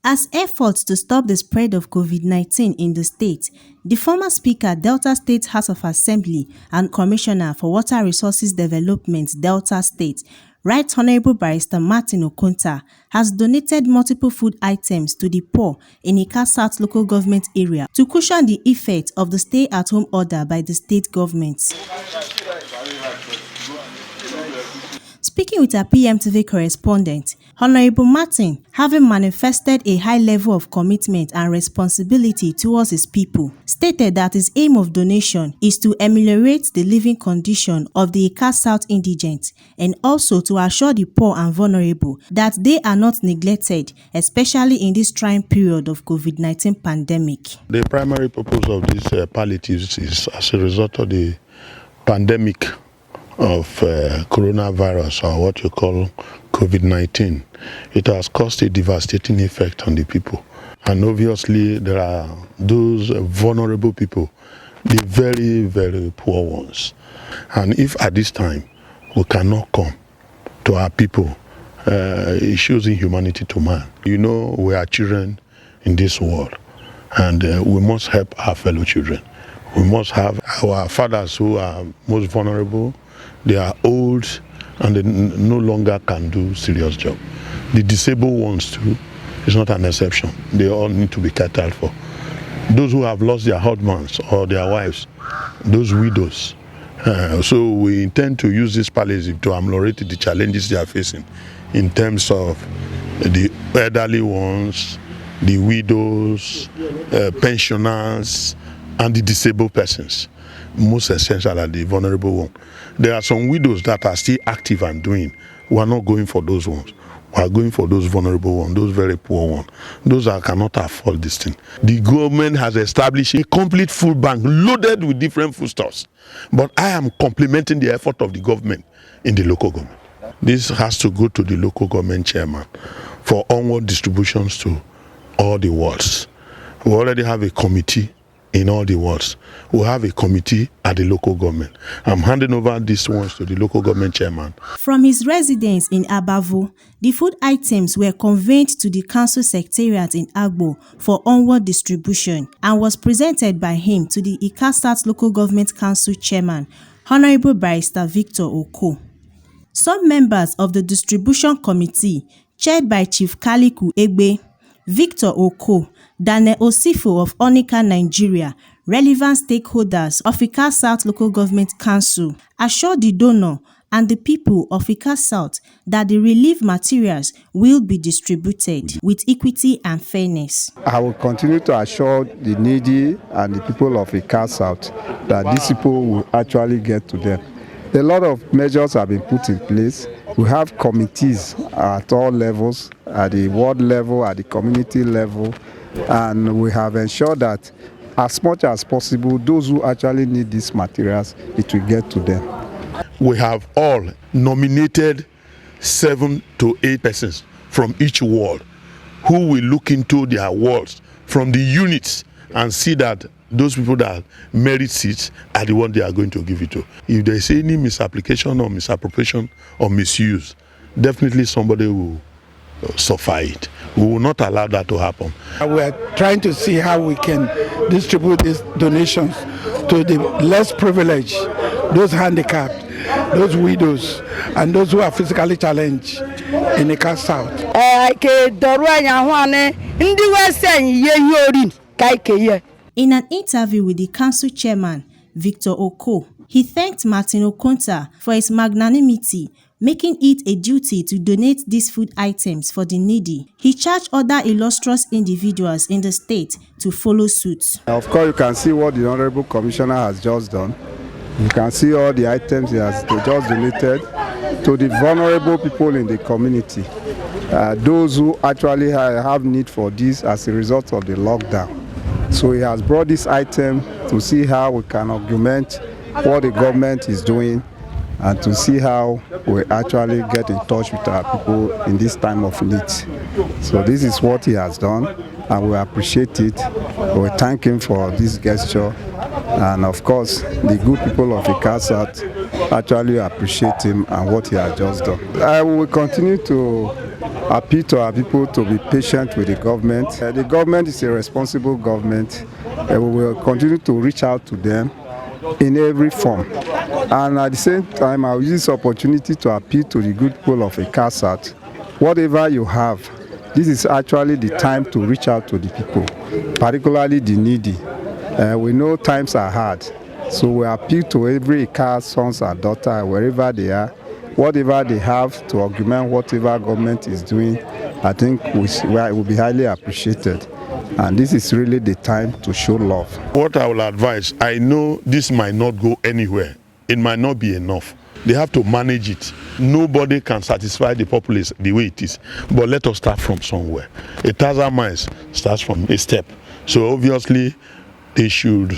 As efforts to stop the spread of COVID-19 in the state, the former Speaker, Delta State House of Assembly and Commissioner for Water Resources Development, Delta State, Right Honorable Barrister Martin Okonta, has donated multiple food items to the poor in Ika South local government area to cushion the effect of the stay-at-home order by the state government. Speaking with our PMTV correspondent, Honorable Martin, having manifested a high level of commitment and responsibility towards his people, stated that his aim of donation is to ameliorate the living condition of the Ika South indigents and also to assure the poor and vulnerable that they are not neglected, especially in this trying period of COVID-19 pandemic. The primary purpose of these palliatives is as a result of the pandemic of coronavirus, or what you call COVID-19. It has caused a devastating effect on the people. And obviously there are those vulnerable people, the very, very poor ones. And if at this time we cannot come to our people, it shows inhumanity to man. You know, we are children in this world, and we must help our fellow children. We must have our fathers who are most vulnerable. They are old and they no longer can do serious job. The disabled ones too is not an exception. They all need to be catered for. Those who have lost their husbands or their wives, those widows. So we intend to use this palliative to ameliorate the challenges they are facing in terms of the elderly ones, the widows, pensioners, and the disabled persons. Most essential are the vulnerable ones. There are some widows that are still active and doing. We are not going for those ones. We are going for those vulnerable ones, those very poor ones, those that cannot afford this thing. The government has established a complete food bank loaded with different foodstuffs. But I am complimenting the effort of the government in the local government. This has to go to the local government chairman for onward distributions to all the wards. We already have a committee in all the wards. We have a committee at the local government. I'm handing over these ones to the local government chairman. From his residence in Abavo, the food items were conveyed to the council secretariat in Agbo for onward distribution and was presented by him to the Ika South local government council chairman, Honorable Barrister Victor Oko. Some members of the distribution committee, chaired by Chief Kaliku Egbe, Victor Oko, Daniel Osifo of Onika, Nigeria, relevant stakeholders of Ika South Local Government Council assured the donor and the people of Ika South that the relief materials will be distributed with equity and fairness. I will continue to assure the needy and the people of Ika South that these people will actually get to them. A lot of measures have been put in place. We have committees at all levels, at the ward level, at the community level, and we have ensured that as much as possible, those who actually need these materials, it will get to them. We have all nominated 7 to 8 persons from each ward who will look into their wards from the units and see that those people that merit seats are the ones they are going to give it to. If there is any misapplication or misappropriation or misuse, definitely somebody will suffer it. We will not allow that to happen. We are trying to see how we can distribute these donations to the less privileged, those handicapped, those widows, and those who are physically challenged in Ika South. In an interview with the council chairman, Victor Oko, he thanked Martin Okonta for his magnanimity, making it a duty to donate these food items for the needy. He charged other illustrious individuals in the state to follow suit. Of course, you can see what the Honorable Commissioner has just done. You can see all the items he has just donated to the vulnerable people in the community. Those who actually have need for this as a result of the lockdown. So he has brought this item to see how we can augment what the government is doing and to see how we actually get in touch with our people in this time of need. So this is what he has done, and we appreciate it. We thank him for this gesture, and of course the good people of Ika South actually appreciate him and what he has just done. I will continue to appeal to our people to be patient with the government. The government is a responsible government. We will continue to reach out to them in every form. And at the same time, I'll use this opportunity to appeal to the good people of Ikasat. Whatever you have, this is actually the time to reach out to the people, particularly the needy. We know times are hard, so we appeal to every Ika sons and daughters, wherever they are, whatever they have to augment whatever government is doing, I think will be highly appreciated. And this is really the time to show love. What I will advise, I know this might not go anywhere. It might not be enough. They have to manage it. Nobody can satisfy the populace the way it is. But let us start from somewhere. 1,000 miles starts from a step. So obviously, they should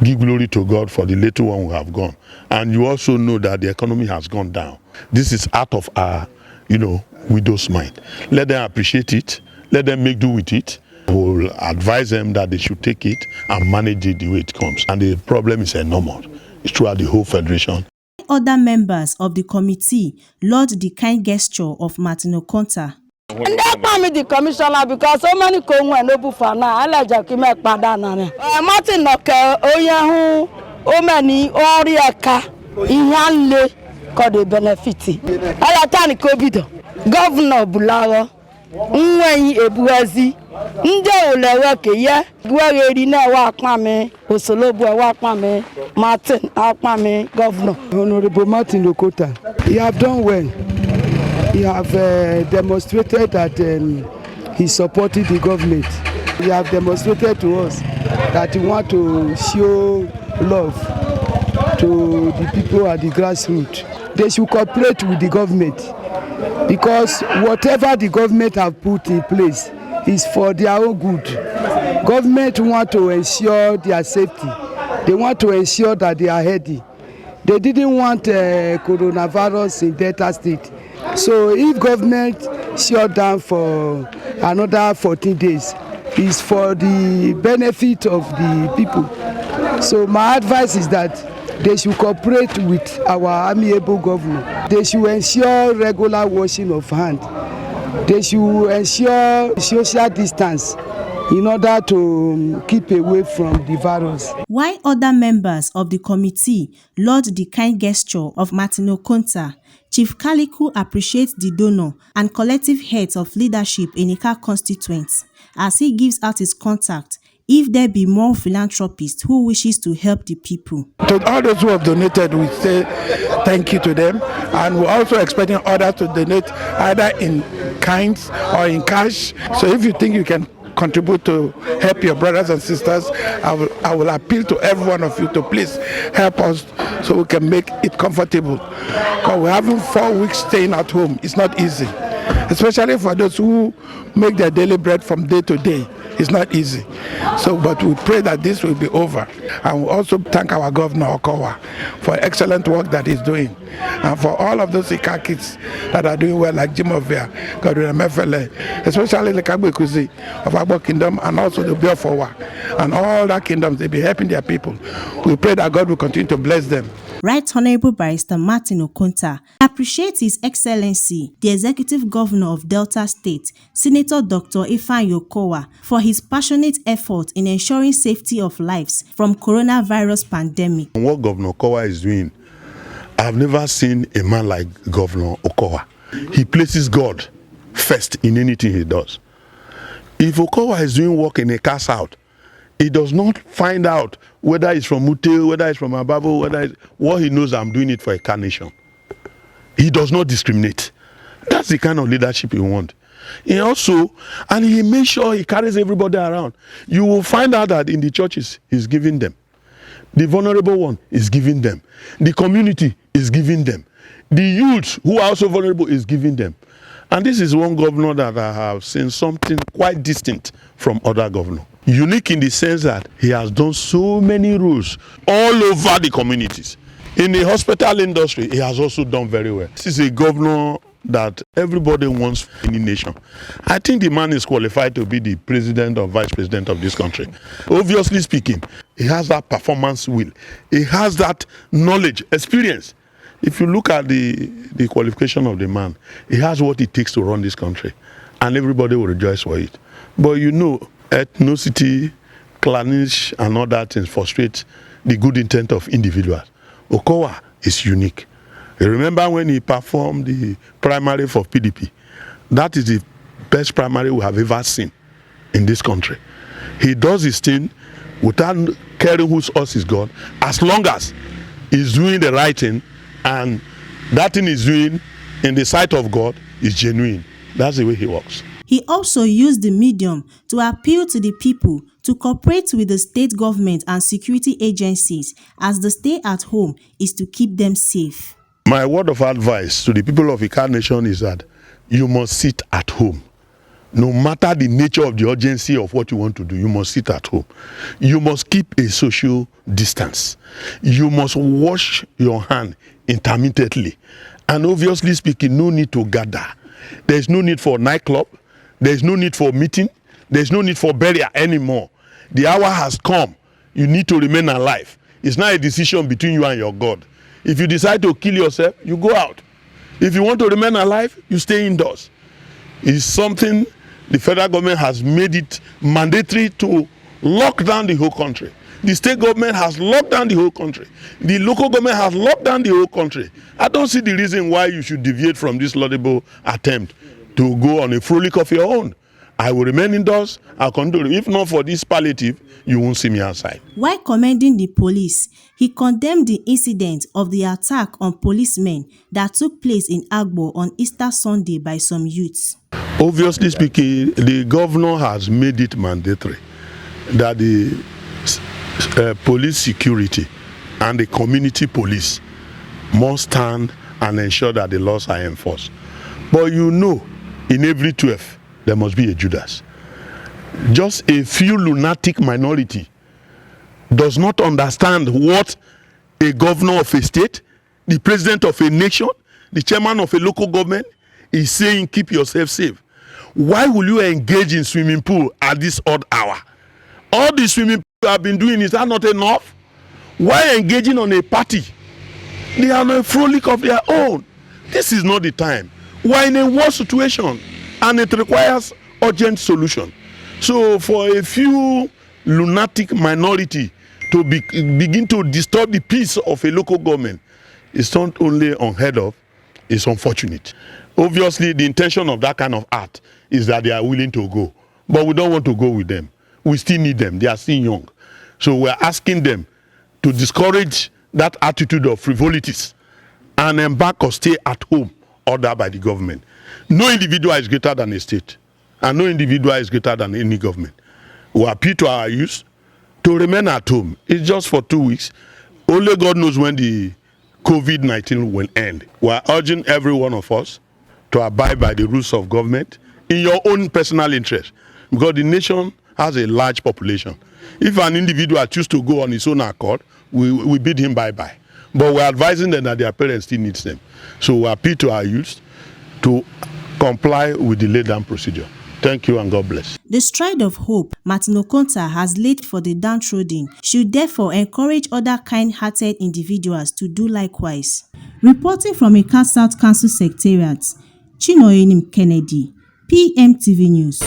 give glory to God for the little one who have gone. And you also know that the economy has gone down. This is out of our, widow's mind. Let them appreciate it. Let them make do with it. We'll advise them that they should take it and manage it the way it comes. And the problem is enormous. It's throughout the whole federation. Other members of the committee laud the kind gesture of Martin Okonta. And that me the commissioner because so many Congo no bufana ala jakime pada nane. Martin Oke oyahu o many oriaka ihanle ko the benefit. Ala tani COVID. Governor Bulawo nwen ebuazi nde olewe ke ye buari na wa pame osolobu wa pame Martin apame governor Honorable Martin Okonta, he have done well. He have demonstrated that he supported the government. He have demonstrated to us that he want to show love to the people at the grassroots. They should cooperate with the government because whatever the government have put in place is for their own good. Government want to ensure their safety. They want to ensure that they are healthy. They didn't want coronavirus in Delta State. So if government shut down for another 14 days, it's for the benefit of the people. So my advice is that they should cooperate with our amiable governor. They should ensure regular washing of hands. They should ensure social distance in order to keep away from the virus. While other members of the committee laud the kind gesture of Martin Okonta, Chief Kaliku appreciates the donor and collective heads of leadership in Ika constituents as he gives out his contact if there be more philanthropists who wishes to help the people. To all those who have donated, we say thank you to them, and we're also expecting others to donate either in kinds or in cash. So if you think you can contribute to help your brothers and sisters, I will appeal to every one of you to please help us so we can make it comfortable. Because we're having 4 weeks staying at home. It's not easy, especially for those who make their daily bread from day to day. It's not easy. So, but we pray that this will be over. And we also thank our Governor Okowa for excellent work that he's doing. And for all of those Ika kids that are doing well, like Jim Ovia, Godwin Mefele, especially the Kagbekuzi of Agbo Kingdom, and also the Biofowa, and all that kingdoms, they be helping their people. We pray that God will continue to bless them. Right Honorable Barrister Martin Okonta appreciates His Excellency, the Executive Governor of Delta State, Senator Dr. Ifeanyi Okowa, for his passionate effort in ensuring safety of lives from coronavirus pandemic. What Governor Okowa is doing, I've never seen a man like Governor Okowa. He places God first in anything he does. If Okowa is doing work in a car south, he does not find out whether it's from Mute, whether it's from Ababo, whether it's, what he knows, I'm doing it for a carnation. He does not discriminate. That's the kind of leadership you want. He also, and he makes sure he carries everybody around. You will find out that in the churches, he's giving them. The vulnerable one is giving them. The community is giving them. The youth who are also vulnerable is giving them. And this is one governor that I have seen something quite distinct from other governors. Unique in the sense that he has done so many roles all over the communities. In the hospital industry, he has also done very well. This is a governor that everybody wants in the nation. I think the man is qualified to be the president or vice president of this country. Obviously speaking, he has that performance will. He has that knowledge, experience. If you look at the qualification of the man, he has what it takes to run this country, and everybody will rejoice for it. But you know, ethnicity, clannish, and all that things frustrate the good intent of individuals. Okowa is unique. You remember when he performed the primary for PDP? That is the best primary we have ever seen in this country. He does his thing without caring whose horse is gone, as long as he's doing the right thing, and that thing he's doing in the sight of God is genuine. That's the way he works. He also used the medium to appeal to the people to cooperate with the state government and security agencies, as the stay at home is to keep them safe. My word of advice to the people of Ika Nation is that you must sit at home. No matter the nature of the urgency of what you want to do, you must sit at home. You must keep a social distance. You must wash your hand intermittently. And obviously speaking, no need to gather. There's no need for nightclub. There's no need for meeting. There's no need for burial anymore. The hour has come. You need to remain alive. It's not a decision between you and your God. If you decide to kill yourself, you go out. If you want to remain alive, you stay indoors. It's something the federal government has made it mandatory to lock down the whole country. The state government has locked down the whole country. The local government has locked down the whole country. I don't see the reason why you should deviate from this laudable attempt to go on a frolic of your own. I will remain indoors. I'll continue. If not for this palliative, you won't see me outside. While commending the police, he condemned the incident of the attack on policemen that took place in Agbo on Easter Sunday by some youths. Obviously speaking, the governor has made it mandatory that the police security and the community police must stand and ensure that the laws are enforced. But you know, in every 12, there must be a Judas. Just a few lunatic minority does not understand what a governor of a state, the president of a nation, the chairman of a local government is saying, keep yourself safe. Why will you engage in swimming pool at this odd hour? All the swimming pool you have been doing, is that not enough? Why engaging on a party? They are on a frolic of their own. This is not the time. We're in a war situation and it requires urgent solution. So for a few lunatic minority to begin to disturb the peace of a local government, it's not only unheard of, it's unfortunate. Obviously, the intention of that kind of act is that they are willing to go. But we don't want to go with them. We still need them. They are still young. So we're asking them to discourage that attitude of frivolities and embark or stay at home ordered by the government. No individual is greater than a state, and no individual is greater than any government. We appeal to our youth to remain at home. It's just for 2 weeks. Only God knows when the COVID-19 will end. We're urging every one of us to abide by the rules of government in your own personal interest, because the nation has a large population. If an individual chooses to go on his own accord, we bid him bye-bye. But we're advising them that their parents still need them. So we appeal to our youth to comply with the laid-down procedure. Thank you and God bless. The stride of hope Martin Okonta has laid for the downtrodden should therefore encourage other kind-hearted individuals to do likewise. Reporting from Ika South Council Secretariat, Chinoyenim Kennedy, PMTV News.